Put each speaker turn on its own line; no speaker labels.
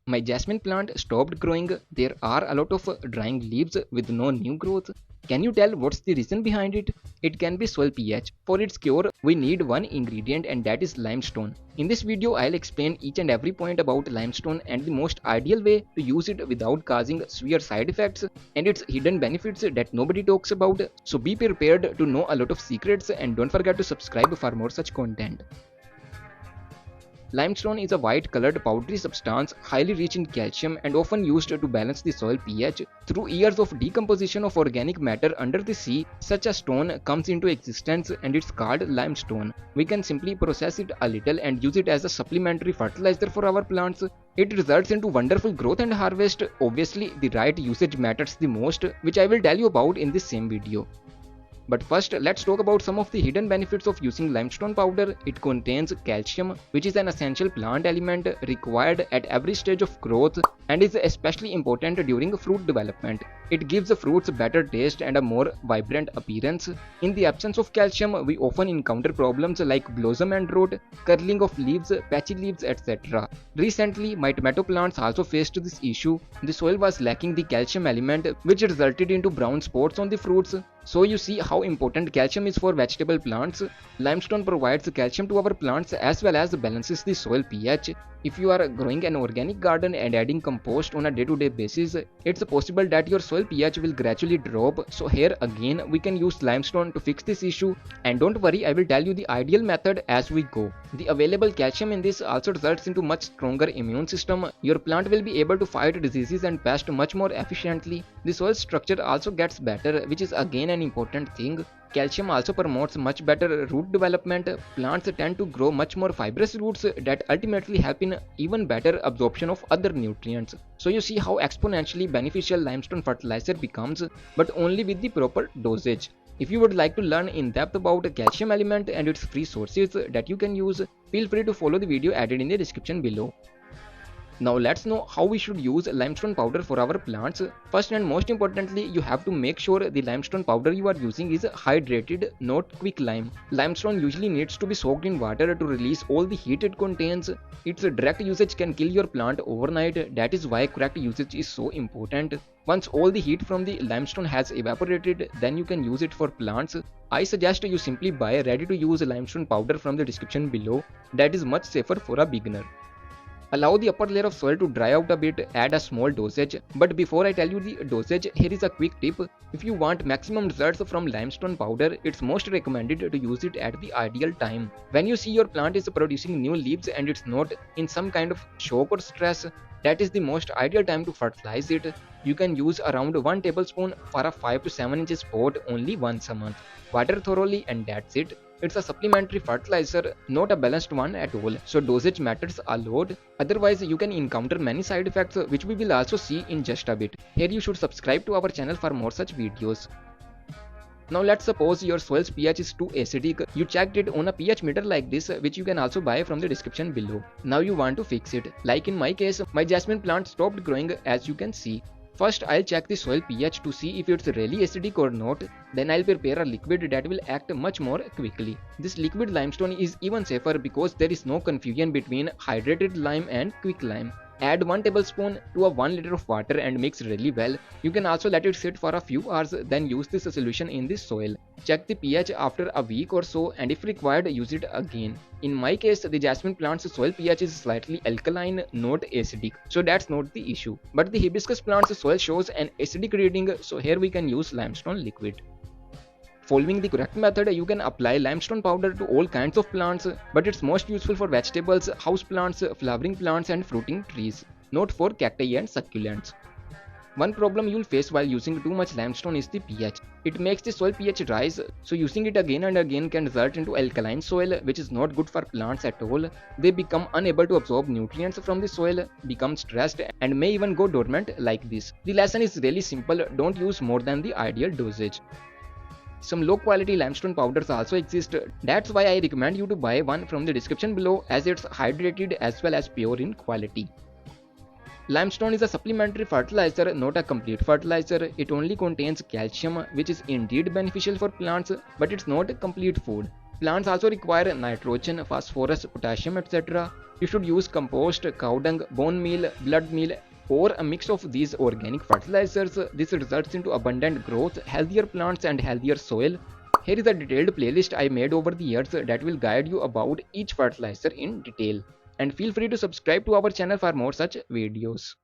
My jasmine plant stopped growing. There are a lot of drying leaves with no new growth. Can you tell what's the reason behind it? It can be soil pH. For its cure, we need one ingredient, and that is limestone. In this video, I'll explain each and every point about limestone and the most ideal way to use it without causing severe side effects and its hidden benefits that nobody talks about. So be prepared to know a lot of secrets, and don't forget to subscribe for more such content. Limestone is a white-colored powdery substance highly rich in calcium and often used to balance the soil pH. Through years of decomposition of organic matter under the sea, such a stone comes into existence and it's called limestone. We can simply process it a little and use it as a supplementary fertilizer for our plants. It results into wonderful growth and harvest. Obviously, the right usage matters the most, which I will tell you about in this same video. But first, let's talk about some of the hidden benefits of using limestone powder. It contains calcium, which is an essential plant element required at every stage of growth and is especially important during fruit development. It gives the fruits better taste and a more vibrant appearance. In the absence of calcium, we often encounter problems like blossom and rot, curling of leaves, patchy leaves, etc. Recently, my tomato plants also faced this issue. The soil was lacking the calcium element, which resulted into brown spots on the fruits. So you see how important calcium is for vegetable plants. Limestone provides calcium to our plants as well as balances the soil pH. If you are growing an organic garden and adding compost on a day-to-day basis, it's possible that your soil pH will gradually drop. So here again we can use limestone to fix this issue, and don't worry, I will tell you the ideal method as we go. The available calcium in this also results into much stronger immune system. Your plant will be able to fight diseases and pests much more efficiently. The soil structure also gets better, which is again an important thing. Calcium also promotes much better root development. Plants tend to grow much more fibrous roots that ultimately help in even better absorption of other nutrients. So you see how exponentially beneficial limestone fertilizer becomes, but only with the proper dosage. If you would like to learn in depth about the calcium element and its free sources that you can use, feel free to follow the video added in the description below. Now let's know how we should use limestone powder for our plants. First and most importantly, you have to make sure the limestone powder you are using is hydrated, not quick lime. Limestone usually needs to be soaked in water to release all the heat it contains. Its direct usage can kill your plant overnight. That is why correct usage is so important. Once all the heat from the limestone has evaporated, then you can use it for plants. I suggest you simply buy ready to use limestone powder from the description below. That is much safer for a beginner. Allow the upper layer of soil to dry out a bit, add a small dosage. But before I tell you the dosage, here is a quick tip. If you want maximum results from limestone powder, it's most recommended to use it at the ideal time. When you see your plant is producing new leaves and it's not in some kind of shock or stress, that is the most ideal time to fertilize it. You can use around 1 tablespoon for a 5 to 7 inches pot only once a month. Water thoroughly and that's it. It's a supplementary fertilizer, not a balanced one at all, so dosage matters a lot. Otherwise, you can encounter many side effects which we will also see in just a bit. Here you should subscribe to our channel for more such videos. Now let's suppose your soil's pH is too acidic. You checked it on a pH meter like this, which you can also buy from the description below. Now you want to fix it. Like in my case, my jasmine plant stopped growing as you can see. First, I'll check the soil pH to see if it's really acidic or not. Then I'll prepare a liquid that will act much more quickly. This liquid limestone is even safer because there is no confusion between hydrated lime and quick lime. Add 1 tablespoon to a 1 liter of water and mix really well. You can also let it sit for a few hours, then use this solution in the soil. Check the pH after a week or so, and if required, use it again. In my case, the jasmine plant's soil pH is slightly alkaline, not acidic, so that's not the issue. But the hibiscus plant's soil shows an acidic reading, so here we can use limestone liquid. Following the correct method, you can apply limestone powder to all kinds of plants, but it's most useful for vegetables, house plants, flowering plants and fruiting trees, not for cacti and succulents. One problem you'll face while using too much limestone is the pH. It makes the soil pH rise, so using it again and again can result into alkaline soil, which is not good for plants at all. They become unable to absorb nutrients from the soil, become stressed and may even go dormant like this. The lesson is really simple, don't use more than the ideal dosage. Some low quality limestone powders also exist. That's why I recommend you to buy one from the description below, as it's hydrated as well as pure in quality. Limestone is a supplementary fertilizer, not a complete fertilizer. It only contains calcium, which is indeed beneficial for plants, but it's not a complete food. Plants also require nitrogen, phosphorus, potassium, etc. You should use compost, cow dung, bone meal, blood meal, or a mix of these organic fertilizers. This results into abundant growth, healthier plants, and healthier soil. Here is a detailed playlist I made over the years that will guide you about each fertilizer in detail. And feel free to subscribe to our channel for more such videos.